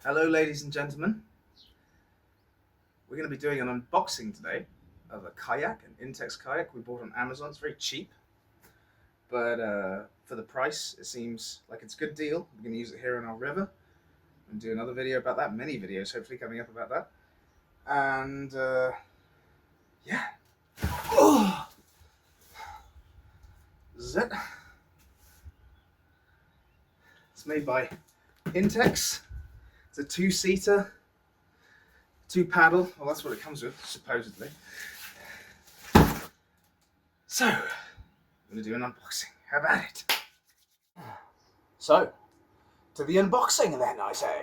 Hello ladies and gentlemen, we're going to be doing an unboxing today of a kayak, an Intex kayak we bought on Amazon. It's very cheap, but for the price it seems like it's a good deal. We're going to use it here in our river and do another video about that, many videos hopefully coming up about that. And yeah, oh, this is it. It's made by Intex. It's a two-seater, two-paddle. Well, that's what it comes with, supposedly. So, I'm going to do an unboxing. How about it? So, to the unboxing then, I say.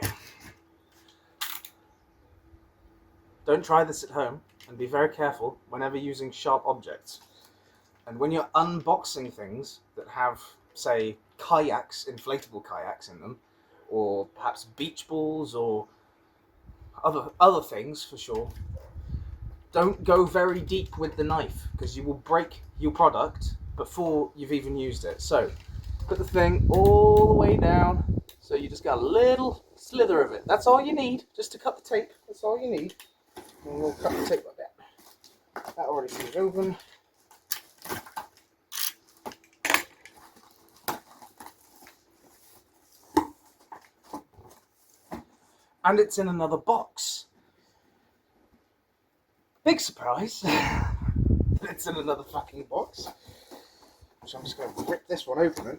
Don't try this at home, and be very careful whenever using sharp objects. And when you're unboxing things that have, say, kayaks, inflatable kayaks in them, or perhaps beach balls or other things for sure, don't go very deep with the knife because you will break your product before you've even used it. So put the thing all the way down so you just got a little slither of it. That's all you need, just to cut the tape. That's all you need. And we'll cut the tape like that. That already seems open. And it's in another box. Big surprise. It's in another fucking box. So I'm just going to rip this one open.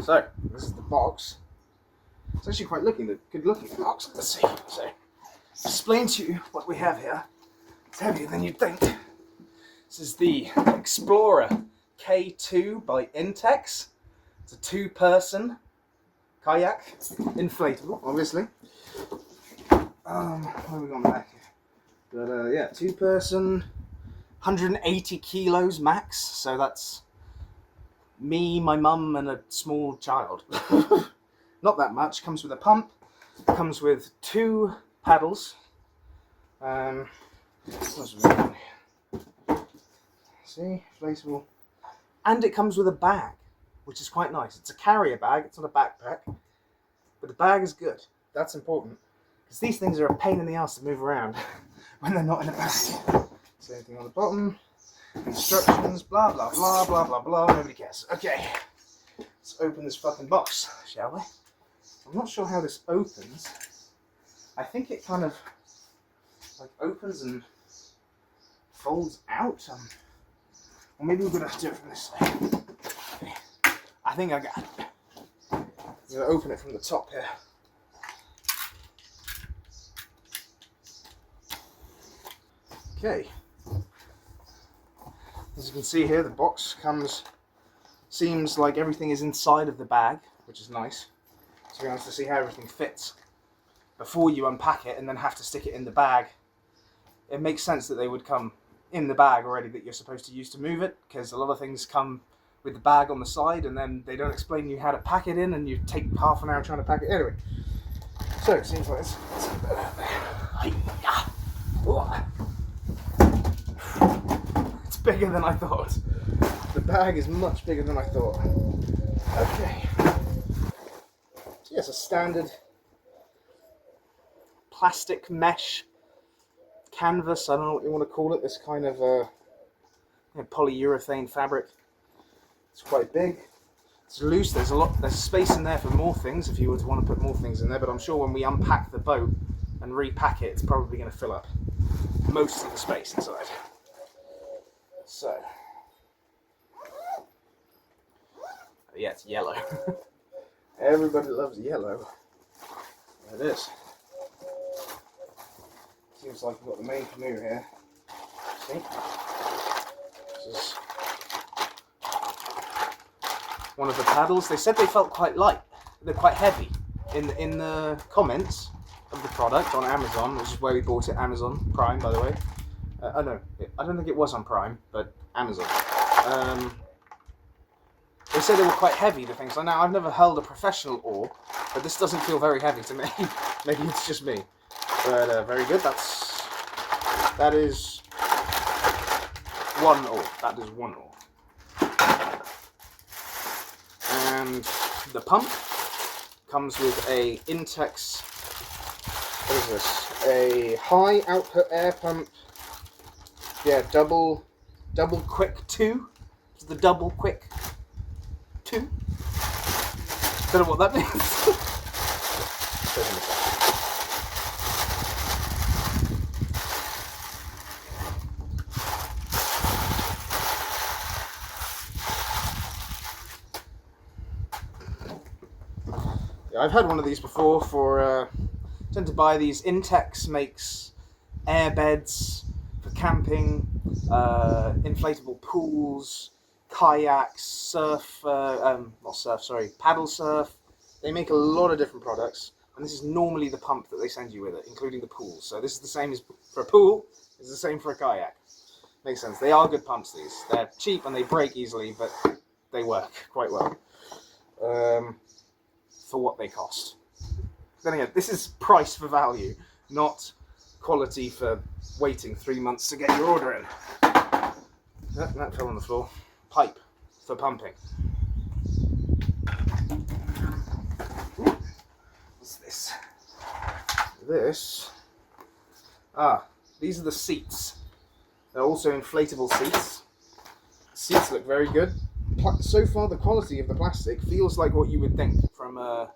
So, this is the box. It's actually quite good looking box. Let's see. So, explain to you what we have here. It's heavier than you'd think. This is the Explorer K2 by Intex. It's a two-person kayak, inflatable, obviously. What have we got back here? But yeah, two-person, 180 kilos max. So that's me, my mum, and a small child. Not that much. Comes with a pump. Comes with two paddles. See, inflatable. And it comes with a bag, which is quite nice. It's a carrier bag. It's not a backpack, but the bag is good. That's important because these things are a pain in the ass to move around when they're not in a bag. Same thing on the bottom. Instructions. Blah blah blah blah blah blah. Nobody cares. Okay, let's open this fucking box, shall we? I'm not sure how this opens. I think it kind of like opens and folds out. Or maybe we're gonna have to do it from this side. Okay. I think I got it. I'm gonna open it from the top here. Okay. As you can see here, the box seems like everything is inside of the bag, which is nice. So you're going to have to see how everything fits before you unpack it and then have to stick it in the bag. It makes sense that they would come in the bag already that you're supposed to use to move it, because a lot of things come with the bag on the side and then they don't explain you how to pack it in and you take half an hour trying to pack it. Anyway, so it seems like this. It's bigger than I thought. The bag is much bigger than I thought. Okay. So yes, a standard plastic mesh canvas. I don't know what you want to call it. This kind of polyurethane fabric. It's quite big. It's loose. There's space in there for more things if you were to want to put more things in there. But I'm sure when we unpack the boat and repack it, it's probably going to fill up most of the space inside. So, yeah, it's yellow. Everybody loves yellow. There it is. Seems like we've got the main canoe here. See? This is one of the paddles. They said they felt quite light. They're quite heavy. In the comments of the product on Amazon, which is where we bought it, Amazon Prime, by the way. No, I don't think it was on Prime, but Amazon. They said they were quite heavy, the things. Now, I've never held a professional oar, but this doesn't feel very heavy to me. Maybe it's just me. But very good. That is one oar. That is one oar. And the pump comes with a Intex. What is this? A high output air pump. Yeah, double quick 2. It's the double quick 2. Don't know what that means. Yeah, I've had one of these before for. Tend to buy these. Intex makes air beds for camping, inflatable pools, kayaks, paddle surf. They make a lot of different products, and this is normally the pump that they send you with it, including the pool. So this is the same as for a pool. It's the same for a kayak. Makes sense. They are good pumps. These. They're cheap and they break easily, but they work quite well for what they cost. Then again, this is price for value, not quality for waiting 3 months to get your order in. That fell on the floor. Pipe for pumping. What's this? These are the seats. They're also inflatable seats. Seats look very good. So far, the quality of the plastic feels like what you would think from an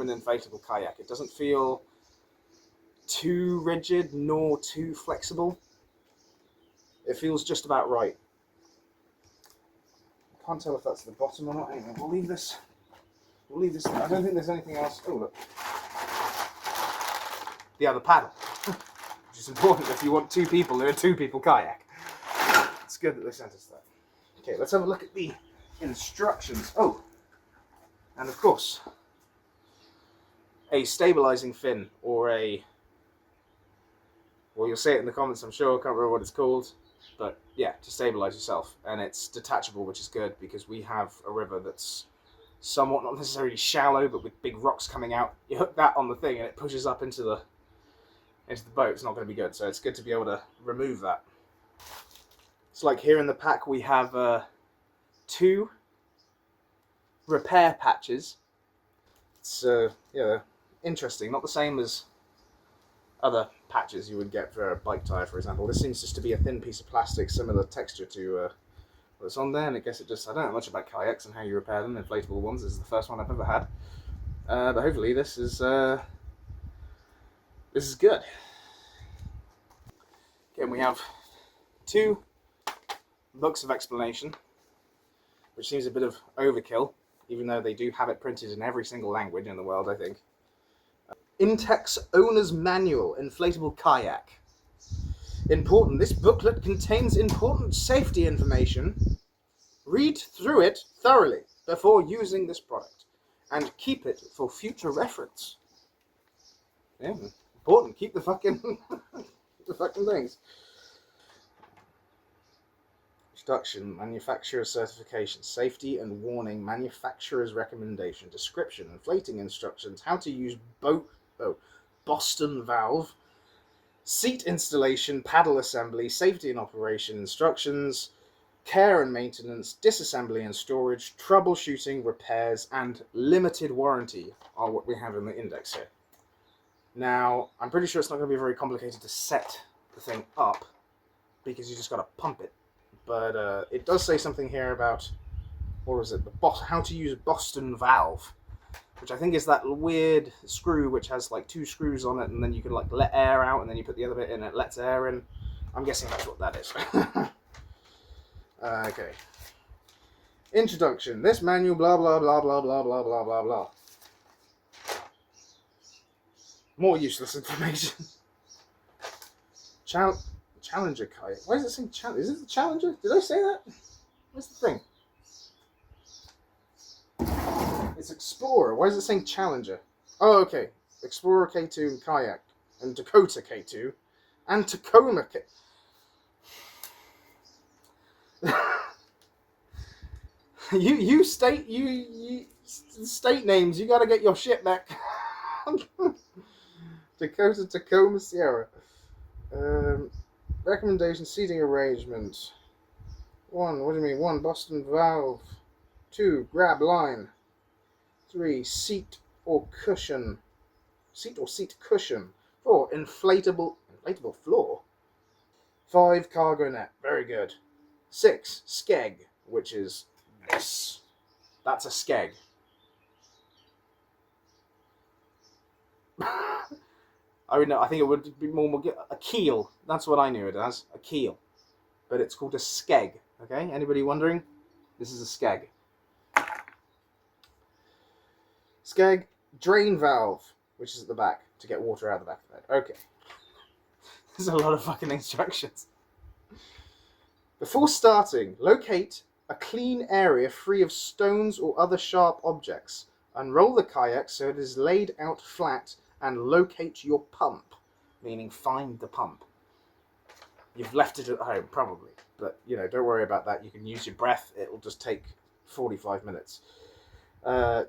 inflatable kayak. It doesn't feel too rigid nor too flexible. It feels just about right. I can't tell if that's the bottom or not. Anyway, we'll leave this. I don't think there's anything else. Oh, look. The other paddle. Which is important if you want 2 people in a 2-people kayak. It's good that they sent us that. Okay, let's have a look at the instructions. Oh, and of course, a stabilizing fin, or well, you'll see it in the comments, I'm sure. I can't remember what it's called, but yeah, to stabilize yourself. And it's detachable, which is good because we have a river that's somewhat, not necessarily shallow, but with big rocks coming out. You hook that on the thing and it pushes up into the boat. It's not going to be good, so it's good to be able to remove that. It's like here in the pack we have 2 repair patches. It's yeah, interesting. Not the same as other patches you would get for a bike tire, for example. This seems just to be a thin piece of plastic, similar texture to what's on there. And I guess I don't know much about kayaks and how you repair them, inflatable ones. This is the first one I've ever had, but hopefully this is good. Again, we have 2 books of explanation, which seems a bit of overkill, even though they do have it printed in every single language in the world, I think. Intex Owner's Manual, Inflatable Kayak. Important, this booklet contains important safety information. Read through it thoroughly before using this product, and keep it for future reference. Yeah, important, keep the fucking, things. Introduction, manufacturer certification, safety and warning, manufacturer's recommendation, description, inflating instructions, how to use Boston valve, seat installation, paddle assembly, safety and operation instructions, care and maintenance, disassembly and storage, troubleshooting, repairs, and limited warranty are what we have in the index here. Now, I'm pretty sure it's not going to be very complicated to set the thing up, because you just got to pump it. But it does say something here about, what was it, how to use Boston valve, which I think is that weird screw which has like 2 screws on it, and then you can like let air out, and then you put the other bit in, and it lets air in. I'm guessing that's what that is. Okay. Introduction. This manual, blah blah blah blah blah blah blah blah blah. More useless information. Challenger kayak. Why is it saying Challenger? Is it the Challenger? Did I say that? What's the thing? It's Explorer. Why is it saying Challenger? Oh, okay. Explorer K2 and Kayak. And Dakota K2. And Tacoma K... you state names. You got to get your shit back. Dakota Tacoma Sierra. Recommendation seating arrangement. 1. What do you mean? 1. Boston valve. 2. Grab line. 3. Seat or cushion. Seat or seat cushion. 4. Inflatable floor. 5. Cargo net. Very good. 6. Skeg, which is this. That's a skeg. I would know. I think it would be more a keel. That's what I knew it as, a keel. But it's called a skeg. Okay, anybody wondering? This is a skeg. Skeg, drain valve, which is at the back, to get water out of the back of the bed. Okay. There's a lot of fucking instructions. Before starting, locate a clean area free of stones or other sharp objects. Unroll the kayak so it is laid out flat and locate your pump, meaning find the pump. You've left it at home, probably, but don't worry about that. You can use your breath. It will just take 45 minutes.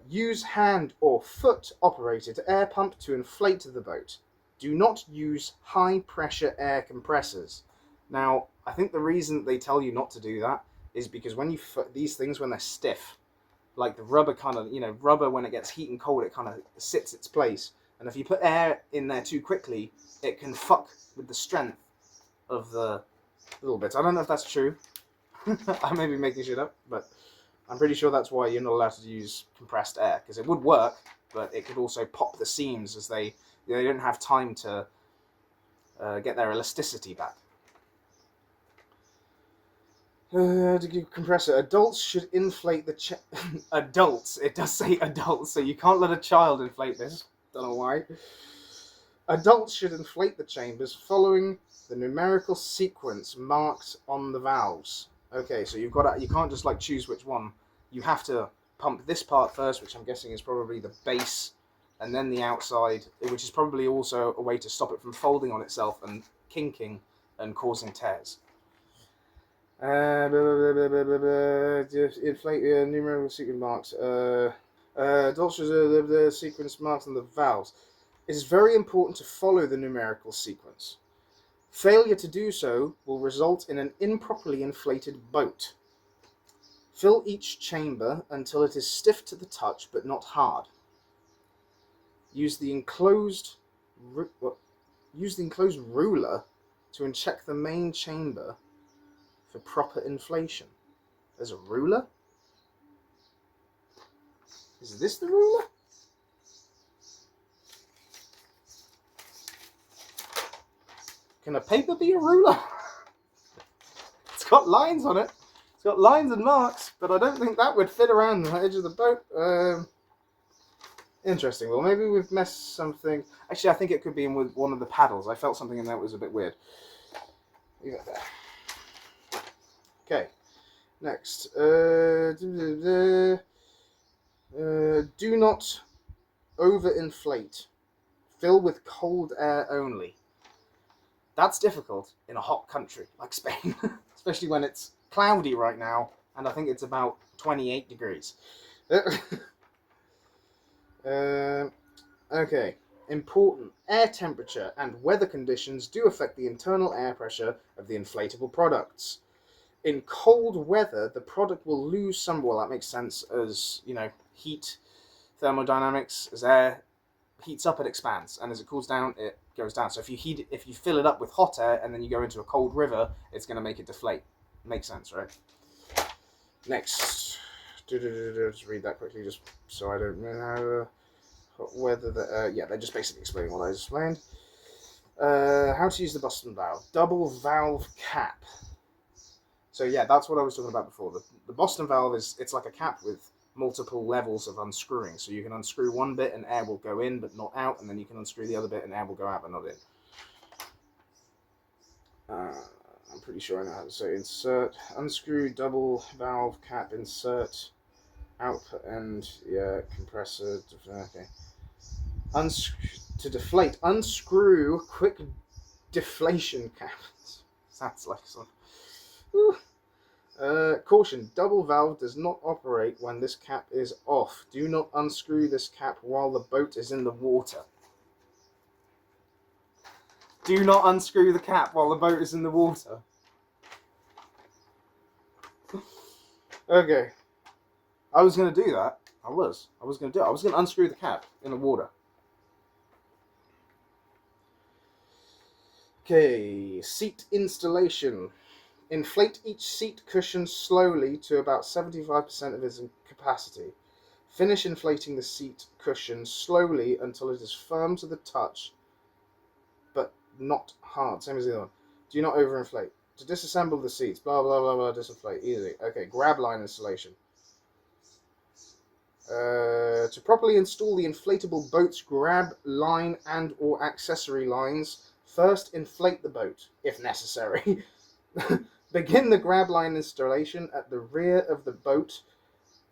Use hand or foot operated air pump to inflate the boat. Do not use high pressure air compressors. Now, I think the reason they tell you not to do that is because when these things, when they're stiff, like the rubber rubber when it gets heat and cold, it kind of sits its place. And if you put air in there too quickly, it can fuck with the strength of the little bits. I don't know if that's true. I may be making shit up, but I'm pretty sure that's why you're not allowed to use compressed air, because it would work, but it could also pop the seams as they don't have time to get their elasticity back. Compressor. Adults should inflate the adults. It does say adults, so you can't let a child inflate this. Don't know why. Adults should inflate the chambers following the numerical sequence marked on the valves. Okay, so you can't just choose which one. You have to pump this part first, which I'm guessing is probably the base, and then the outside, which is probably also a way to stop it from folding on itself and kinking and causing tears. Inflate numerical sequence marks. Adults should the sequence marks on the valves. It is very important to follow the numerical sequence. Failure to do so will result in an improperly inflated boat. Fill each chamber until it is stiff to the touch but not hard. Use the enclosed ruler to incheck the main chamber for proper inflation. There's a ruler? Is this the ruler? Can a paper be a ruler? It's got lines on it. It's got lines and marks, but I don't think that would fit around the edge of the boat. Interesting. Well, maybe we've messed something. Actually, I think it could be in with one of the paddles. I felt something in there that was a bit weird. Leave it there. Okay. Next. Do not overinflate. Fill with cold air only. That's difficult in a hot country like Spain, especially when it's cloudy right now, and I think it's about 28 degrees. Okay. Important. Air temperature and weather conditions do affect the internal air pressure of the inflatable products. In cold weather, the product will lose some. Well, that makes sense, as heat, thermodynamics. As air heats up, it expands, and as it cools down, it goes down. So if you fill it up with hot air and then you go into a cold river, it's going to make it deflate. Makes sense, right? Next, just read that quickly, just so I don't know whether they're just basically explaining what I just explained. How to use the Boston valve. Double valve cap. So yeah, that's what I was talking about before. The Boston valve it's like a cap with multiple levels of unscrewing. So you can unscrew one bit and air will go in but not out, and then you can unscrew the other bit and air will go out but not in. I'm pretty sure I know how to say insert, unscrew, double valve cap, insert, output end, compressor, okay. To deflate, unscrew quick deflation cap. Sounds like something. Caution, double valve does not operate when this cap is off. Do not unscrew this cap while the boat is in the water. Do not unscrew the cap while the boat is in the water. Okay. I was going to do that. I was going to do it. I was going to unscrew the cap in the water. Okay, seat installation. Inflate each seat cushion slowly to about 75% of its capacity. Finish inflating the seat cushion slowly until it is firm to the touch, but not hard. Same as the other one. Do not overinflate. To disassemble the seats, blah, blah, blah, blah, disinflate. Easy. Okay, grab line installation. To properly install the inflatable boat's grab line and or accessory lines, first inflate the boat, if necessary. Begin the grab line installation at the rear of the boat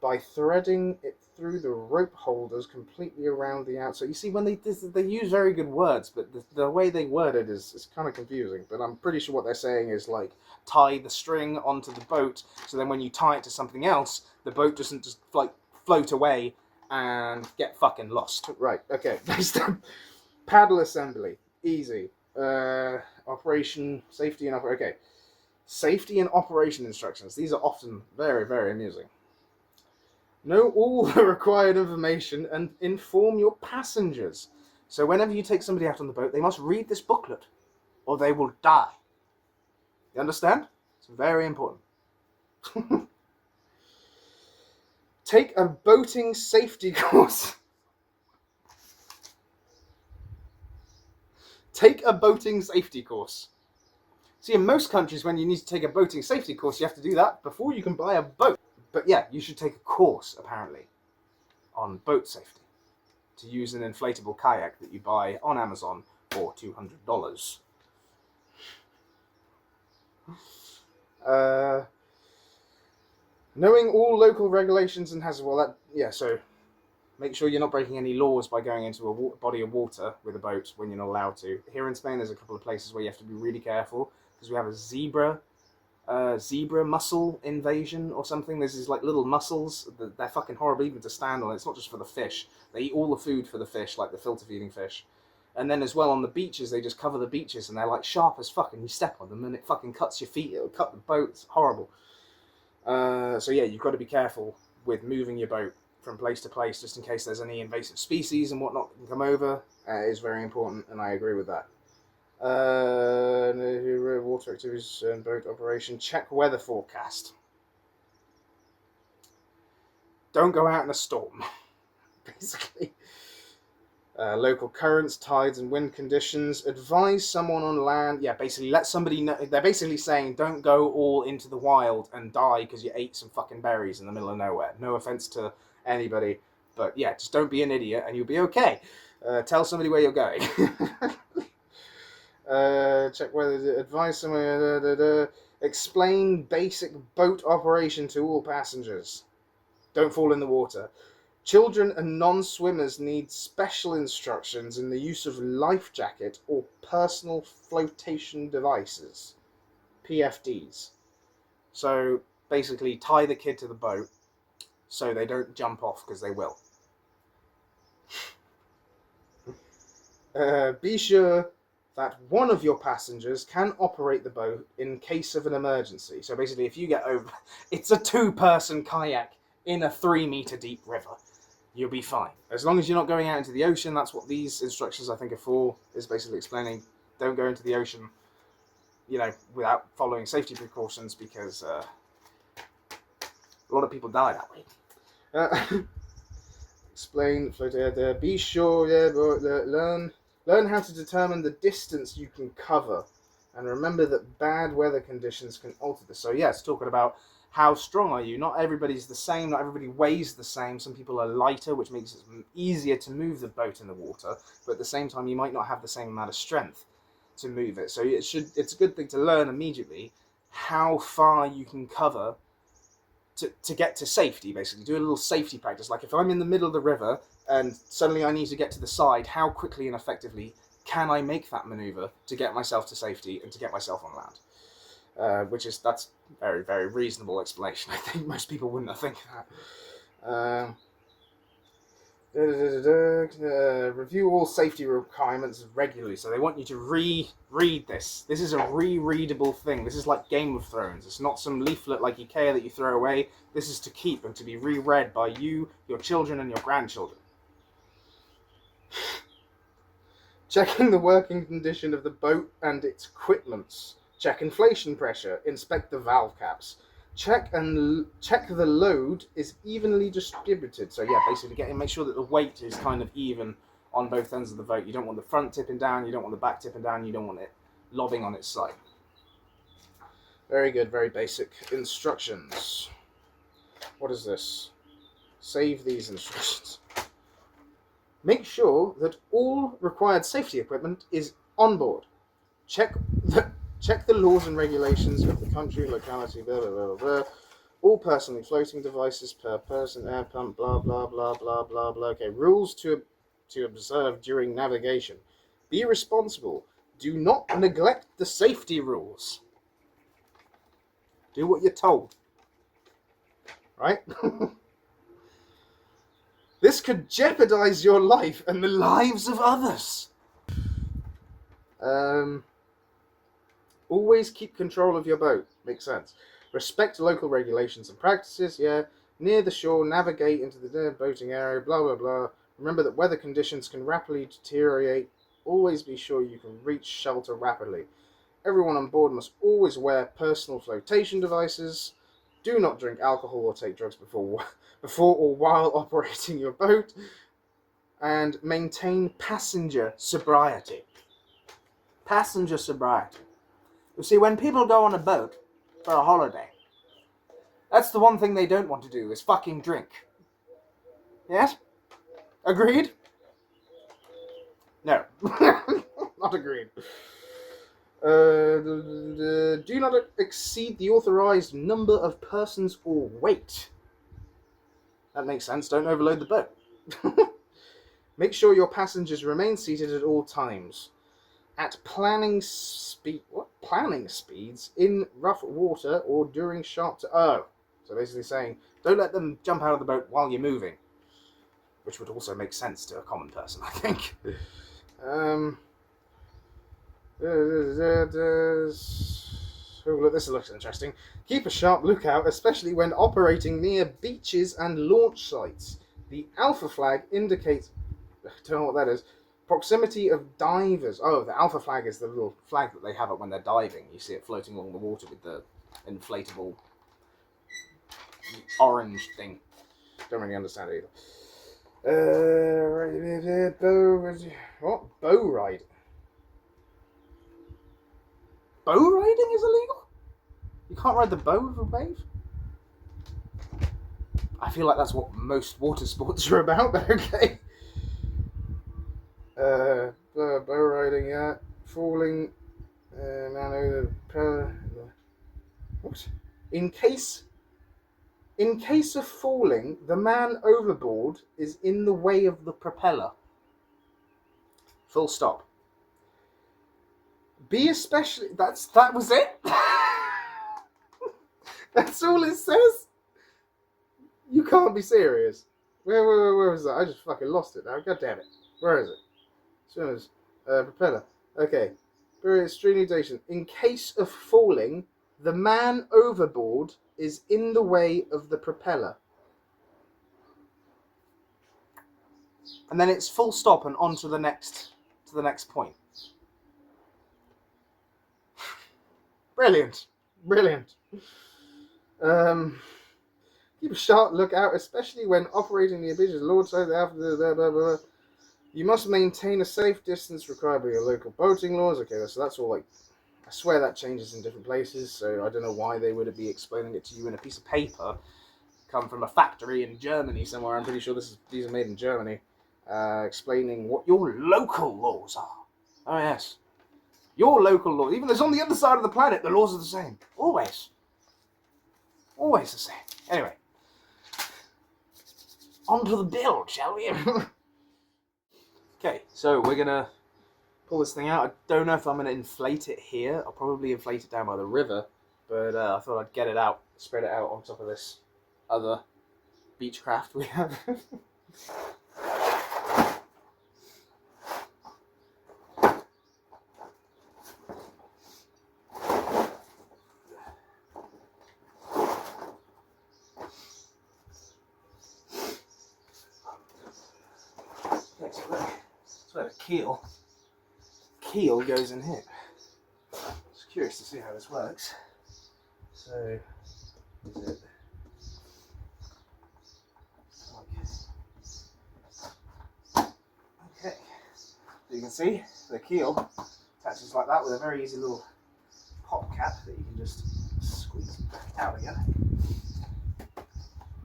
by threading it through the rope holders completely around the outside. You see, when they use very good words, but the way they word it is kind of confusing. But I'm pretty sure what they're saying is like tie the string onto the boat, so then when you tie it to something else, the boat doesn't just like float away and get fucking lost. Right, okay. Paddle assembly. Easy. Operation, safety and operation. Okay. Safety and operation instructions. These are often very, very amusing. Know all the required information and inform your passengers. So whenever you take somebody out on the boat, they must read this booklet or they will die. You understand? It's very important. Take a boating safety course. Take a boating safety course. See, in most countries, when you need to take a boating safety course, you have to do that before you can buy a boat. But yeah, you should take a course, apparently, on boat safety to use an inflatable kayak that you buy on Amazon for $200. Knowing all local regulations and hazards, so make sure you're not breaking any laws by going into a body of water with a boat when you're not allowed to. Here in Spain, there's a couple of places where you have to be really careful because we have a zebra mussel invasion or something. There's these like little mussels. They're fucking horrible even to stand on. It's not just for the fish. They eat all the food for the fish, like the filter feeding fish. And then as well on the beaches, they just cover the beaches and they're like sharp as fuck and you step on them and it fucking cuts your feet. It'll cut the boat. It's horrible. So yeah, you've got to be careful with moving your boat from place to place just in case there's any invasive species and whatnot that can come over. It is very important and I agree with that. Water activities and boat operation. Check weather forecast. Don't go out in a storm, basically. Local currents, tides, and wind conditions. Advise someone on land. Yeah, basically let somebody know. They're basically saying don't go all into the wild and die because you ate some fucking berries in the middle of nowhere. No offense to anybody, but yeah, just don't be an idiot and you'll be okay. Tell somebody where you're going. Check whether advise someone. Explain basic boat operation to all passengers. Don't fall in the water. Children and non-swimmers need special instructions in the use of life jacket or personal flotation devices, PFDs. So basically tie the kid to the boat so they don't jump off because they will. Be sure that one of your passengers can operate the boat in case of an emergency. So basically if you get over, it's a 2-person kayak in a 3-meter deep river. You'll be fine. As long as you're not going out into the ocean, that's what these instructions I think are for, is basically explaining don't go into the ocean, without following safety precautions because a lot of people die that way. Explain, be sure, learn how to determine the distance you can cover and remember that bad weather conditions can alter this. So yeah, it's talking about how strong are you? Not everybody's the same. Not everybody weighs the same. Some people are lighter, which makes it easier to move the boat in the water. But at the same time, you might not have the same amount of strength to move it. So it's a good thing to learn immediately how far you can cover to get to safety, basically. Do a little safety practice. Like if I'm in the middle of the river and suddenly I need to get to the side, how quickly and effectively can I make that maneuver to get myself to safety and to get myself on land? That's very, very reasonable explanation. I think most people wouldn't think that. Review all safety requirements regularly. So they want you to reread this. This is a rereadable thing. This is like Game of Thrones. It's not some leaflet like IKEA that you throw away. This is to keep and to be reread by you, your children, and your grandchildren. Checking the working condition of the boat and its equipments. Check inflation pressure. Inspect the valve caps. Check the load is evenly distributed. So yeah, basically make sure that the weight is kind of even on both ends of the boat. You don't want the front tipping down, you don't want the back tipping down, you don't want it lobbing on its side. Very good, very basic instructions. What is this? Save these instructions. Make sure that all required safety equipment is on board. Check the laws and regulations of the country, locality, blah, blah, blah, blah. All personally floating devices per person, air pump, blah, blah, blah, blah, blah, blah. Okay, rules to observe during navigation. Be responsible. Do not neglect the safety rules. Do what you're told. Right? This could jeopardize your life and the lives of others. Always keep control of your boat. Makes sense. Respect local regulations and practices. Yeah. Near the shore, navigate into the boating area. Blah, blah, blah. Remember that weather conditions can rapidly deteriorate. Always be sure you can reach shelter rapidly. Everyone on board must always wear personal flotation devices. Do not drink alcohol or take drugs before or while operating your boat. And maintain passenger sobriety. Passenger sobriety. You see, when people go on a boat for a holiday, that's the one thing they don't want to do, is fucking drink. Yes? Agreed? No. Not agreed. Do not exceed the authorized number of persons or weight. That makes sense. Don't overload the boat. Make sure your passengers remain seated at all times. At planning speeds in rough water or during sharp so basically saying don't let them jump out of the boat while you're moving, which would also make sense to a common person, I think. Look, this looks interesting. Keep a sharp lookout, especially when operating near beaches and launch sites. The alpha flag indicates, I don't know what that is, proximity of divers. Oh, the alpha flag is the little flag that they have up when they're diving. You see it floating along the water with the inflatable orange thing. Don't really understand it either. What? Bow riding? Bow riding is illegal? You can't ride the bow of a wave? I feel like that's what most water sports are about, but okay. Bow riding, yeah. Falling, what? In case of falling, the man overboard is in the way of the propeller. Full stop. Be especially... That was it? That's all it says? You can't be serious. Where was that? I just fucking lost it now. God damn it. Where is it? Swimmers. Propeller. Okay. Strenuation. In case of falling, the man overboard is in the way of the propeller. And then it's full stop and on to the next point. Brilliant. Keep a sharp lookout, especially when operating the beaches. Lord side after blah, blah, blah. You must maintain a safe distance required by your local boating laws. Okay, so that's all like... I swear that changes in different places, so I don't know why they would be explaining it to you in a piece of paper. Come from a factory in Germany somewhere. I'm pretty sure these are made in Germany. Explaining what your local laws are. Oh yes. Your local law. Even though it's on the other side of the planet, the laws are the same. Always. Always the same. Anyway. On to the build, shall we? Okay, so we're going to pull this thing out. I don't know if I'm going to inflate it here. I'll probably inflate it down by the river but I thought I'd get it out, spread it out on top of this other beechcraft we have. That's where the keel goes in here. Just curious to see how this works. So, is it okay? So you can see the keel attaches like that with a very easy little pop cap that you can just squeeze back out again.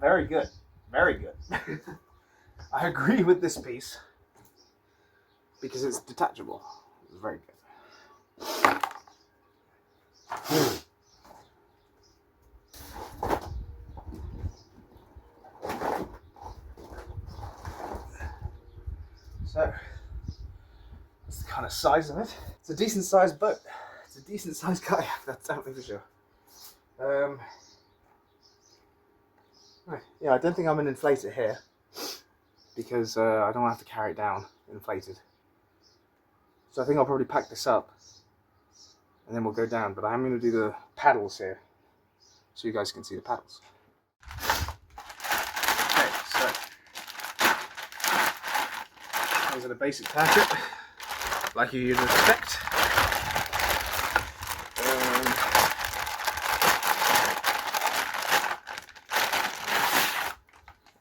Very good, very good. I agree with this piece because it's detachable. It's very good. So, that's the kind of size of it. It's a decent sized boat. It's a decent sized kayak, that's definitely for sure. Yeah, I don't think I'm going to inflate it here because I don't have to carry it down inflated. So I think I'll probably pack this up and then we'll go down, but I'm going to do the paddles here so you guys can see the paddles. Okay, so those are the basic packet, like you'd expect.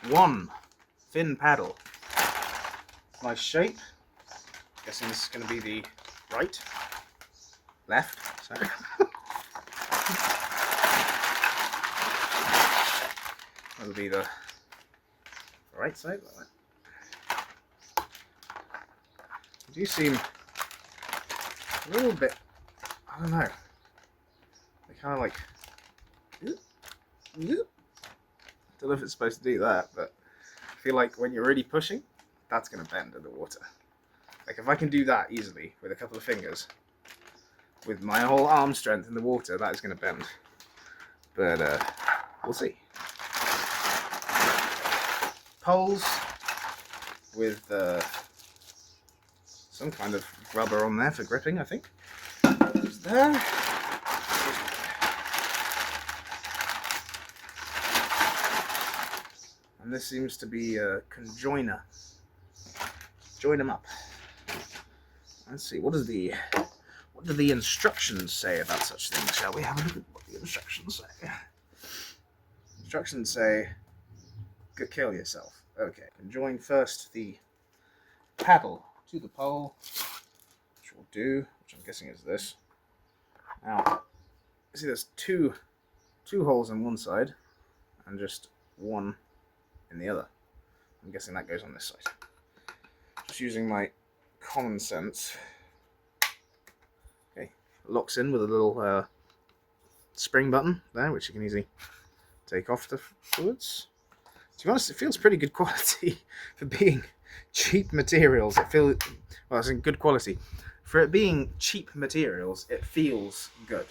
One fin paddle. Nice shape. Guessing this is going to be the left, sorry. That'll be the right side, like that. You do seem a little bit, I don't know, they kind of like, I don't know if it's supposed to do that, but I feel like when you're really pushing, that's going to bend in the water. Like if I can do that easily with a couple of fingers, with my whole arm strength in the water, that is going to bend. But we'll see. Poles with some kind of rubber on there for gripping, I think. Just there. And this seems to be a conjoiner. Join them up. Let's see, what do the instructions say about such things? Shall we have a look at what the instructions say? Instructions say, go kill yourself. Okay, conjoin first the paddle to the pole, which we'll do, which I'm guessing is this. Now, see there's two holes on one side and just one in the other. I'm guessing that goes on this side. Just using my common sense. Okay, locks in with a little spring button there, which you can easily take off afterwards. To be honest, it feels pretty good quality for being cheap materials. Well, it's in good quality. For it being cheap materials, it feels good.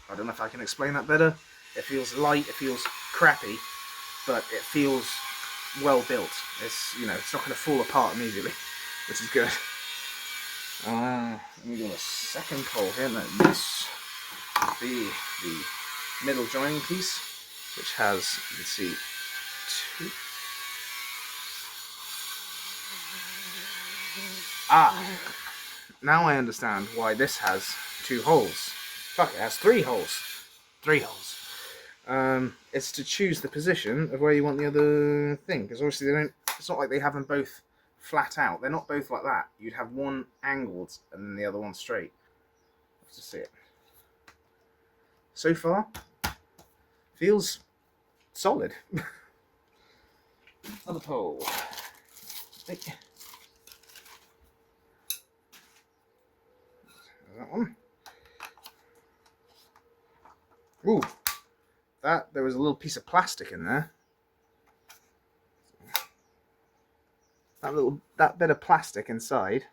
I don't know if I can explain that better. It feels light, it feels crappy, but it feels well built. It's, you know, it's not going to fall apart immediately, which is good. Let me do a second pole here. Now this will be the middle joining piece, which has, you can see, two. Now I understand why this has two holes. Fuck, it has three holes. Three holes. It's to choose the position of where you want the other thing, because obviously they don't. It's not like they have them both flat out. They're not both like that. You'd have one angled and then the other one straight. Let's just see it. So far, feels solid. Other pole. That one. Ooh, there was a little piece of plastic in there. That bit of plastic inside.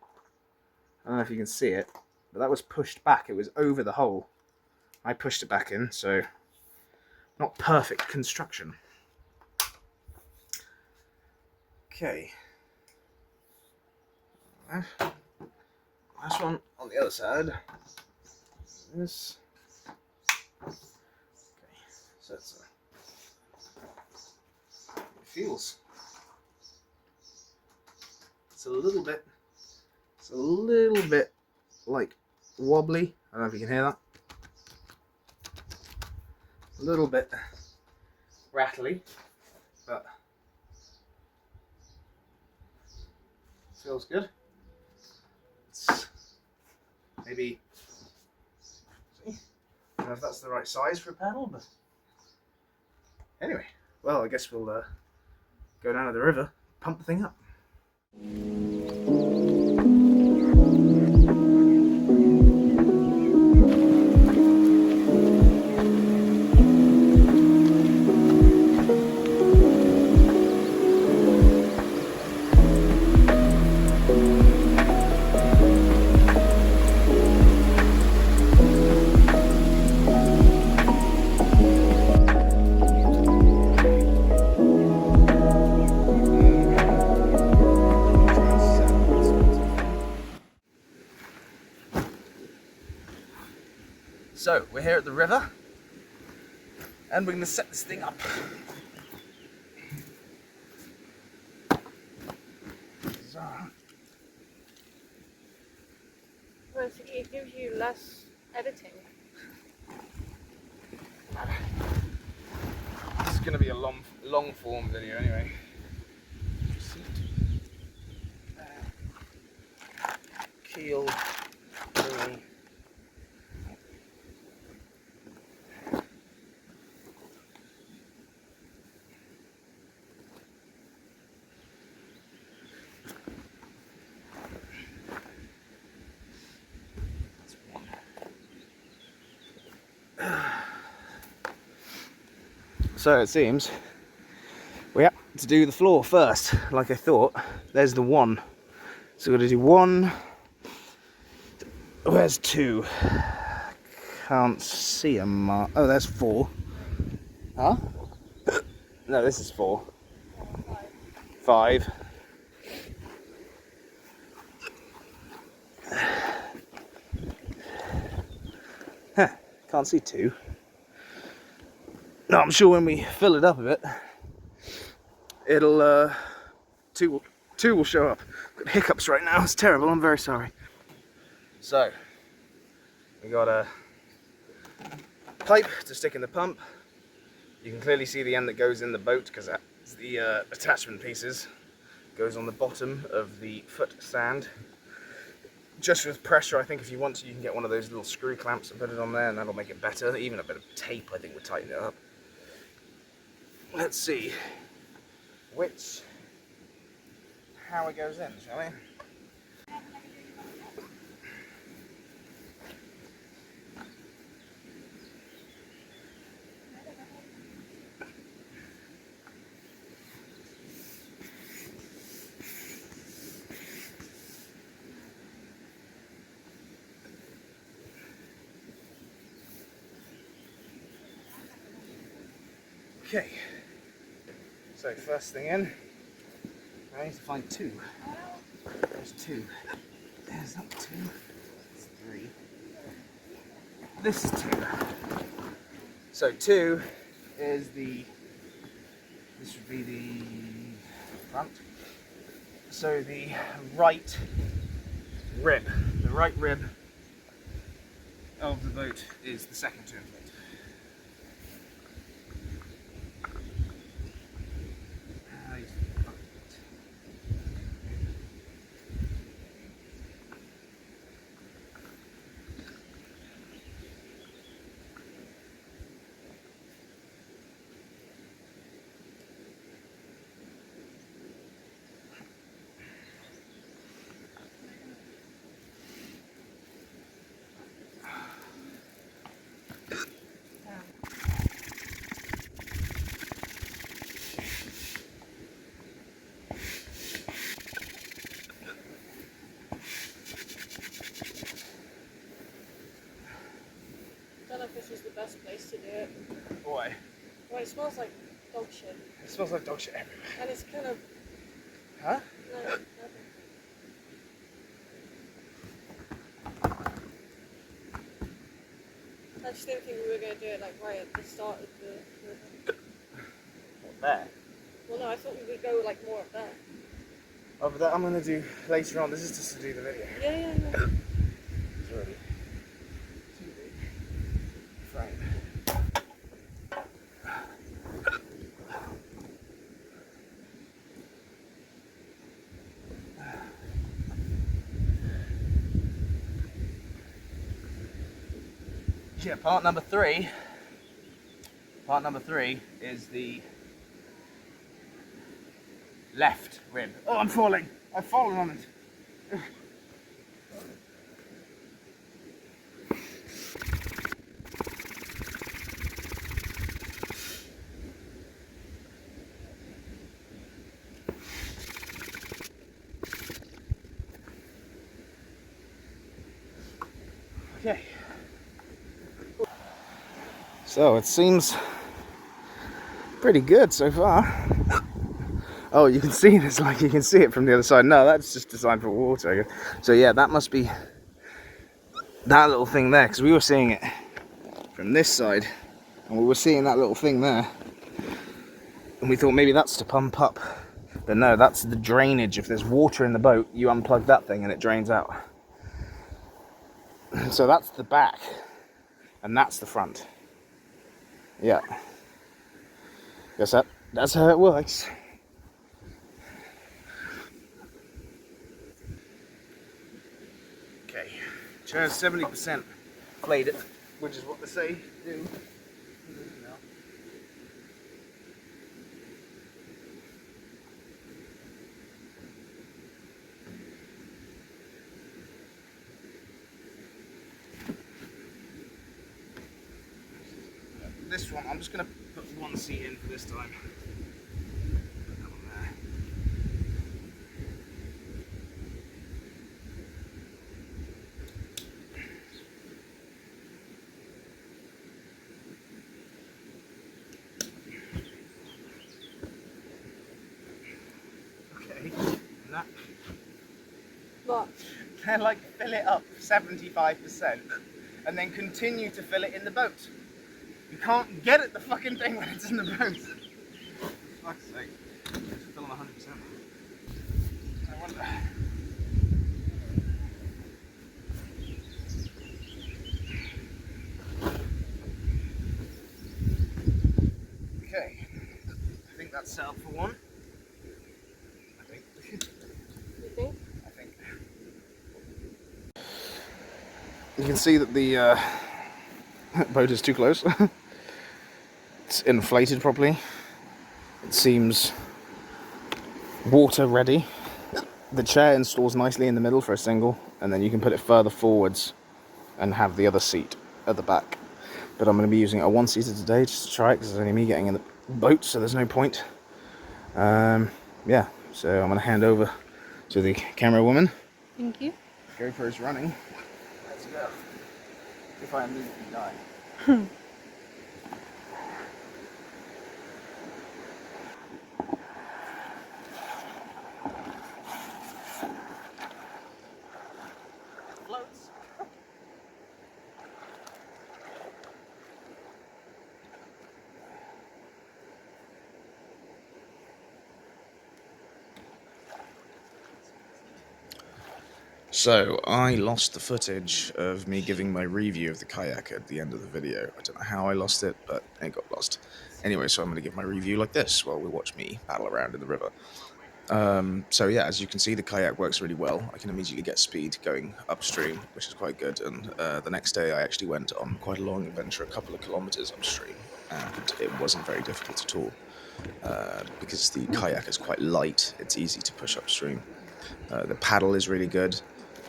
I don't know if you can see it, but that was pushed back. It was over the hole, I pushed it back in, so not perfect construction. Okay. Last one on the other side. This. Okay, so it's it feels. It's a little bit like wobbly. I don't know if you can hear that. A little bit rattly, but feels good. It's maybe, see, I don't know if that's the right size for a paddle, but anyway, well, I guess we'll go down to the river, pump the thing up. So, we're here at the river, and we're going to set this thing up. Well, it gives you less editing. This is going to be a long form video anyway. Keel, dinghy. So it seems we have to do the floor first, like I thought. There's the one. So we're going to do one. Where's two? Can't see a mark. Oh, there's four. Huh? No, this is four. Five. Huh. Can't see two. No, I'm sure when we fill it up a bit, it'll two will show up. Got hiccups right now. It's terrible. I'm very sorry. So we got a pipe to stick in the pump. You can clearly see the end that goes in the boat because that's the attachment pieces. Goes on the bottom of the foot stand. Just with pressure, I think if you want to, you can get one of those little screw clamps and put it on there, and that'll make it better. Even a bit of tape, I think, would tighten it up. Let's see how it goes in, shall we? Okay, so first thing in, I need to find two. There's two. There's not two. There's three. This is two. So two is this would be the front. So the right rib of the boat is the second to inflate. is the best place to do it. Why? Well, it smells like dog shit. It smells like dog shit everywhere. And it's kind of... Huh? No, nothing. I just didn't think we were going to do it like right at the start of the river. What, there? Well, no, I thought we would go like more up there. Oh, but that I'm going to do later on. This is just to do the video. Yeah. It's already too big frame. Yeah, part number three is the left rib. Oh, I'm falling. I've fallen on it. Okay. So it seems pretty good so far. Oh, you can see this, like you can see it from the other side. No, that's just designed for water, I guess. So yeah, that must be that little thing there, because we were seeing it from this side, and we were seeing that little thing there, and we thought maybe that's to pump up. But no, that's the drainage. If there's water in the boat, you unplug that thing and it drains out. So that's the back, and that's the front. Yeah. Guess that's how it works. Okay. Chair's 70% inflated, which is what they say do. This one, I'm just going to put one seat in for this time. Put that one there. Okay, and that. What? They're like fill it up 75% and then continue to fill it in the boat. You can't get at the fucking thing when it's in the boat. For fuck's sake. It's filling 100%. I wonder. Okay. I think that's set up for one. I think. You think? I think. You can see that the boat is too close. It's inflated properly. It seems water ready. The chair installs nicely in the middle for a single, and then you can put it further forwards and have the other seat at the back. But I'm going to be using a one-seater today just to try it, because it's only me getting in the boat, so there's no point. Yeah, so I'm going to hand over to the camera woman. Thank you. GoPro's running. Let's go. If I immediately die. Floats. So, I lost the footage of me giving my review of the kayak at the end of the video. I don't know how I lost it, but it got lost. Anyway, so I'm going to give my review like this while we watch me paddle around in the river. So yeah, as you can see, the kayak works really well. I can immediately get speed going upstream, which is quite good. And the next day I actually went on quite a long adventure, a couple of kilometers upstream, and it wasn't very difficult at all. Because the kayak is quite light, it's easy to push upstream. The paddle is really good.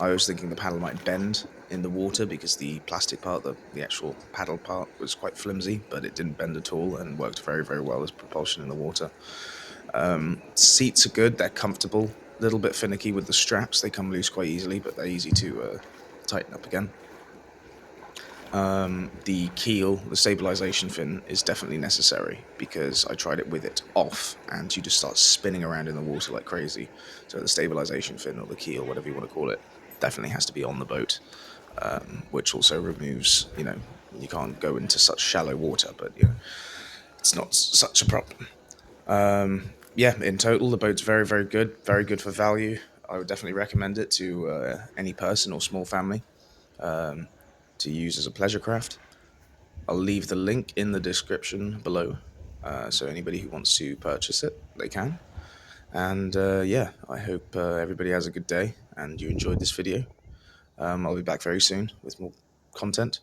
I was thinking the paddle might bend in the water because the plastic part, the actual paddle part, was quite flimsy, but it didn't bend at all and worked very, very well as propulsion in the water. Seats are good, they're comfortable, a little bit finicky with the straps, they come loose quite easily, but they're easy to tighten up again. The keel, the stabilization fin, is definitely necessary because I tried it with it off, and you just start spinning around in the water like crazy. So the stabilization fin or the keel, whatever you want to call it, definitely has to be on the boat, which also removes, you can't go into such shallow water, but it's not such a problem. Yeah, in total, the boat's very good for value. I would definitely recommend it to any person or small family to use as a pleasure craft. I'll leave the link in the description below, so anybody who wants to purchase it, they can. And yeah, I hope everybody has a good day and you enjoyed this video. I'll be back very soon with more content.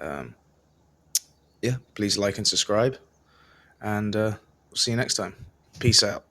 Um, yeah, please like and subscribe, and we'll see you next time. Peace out.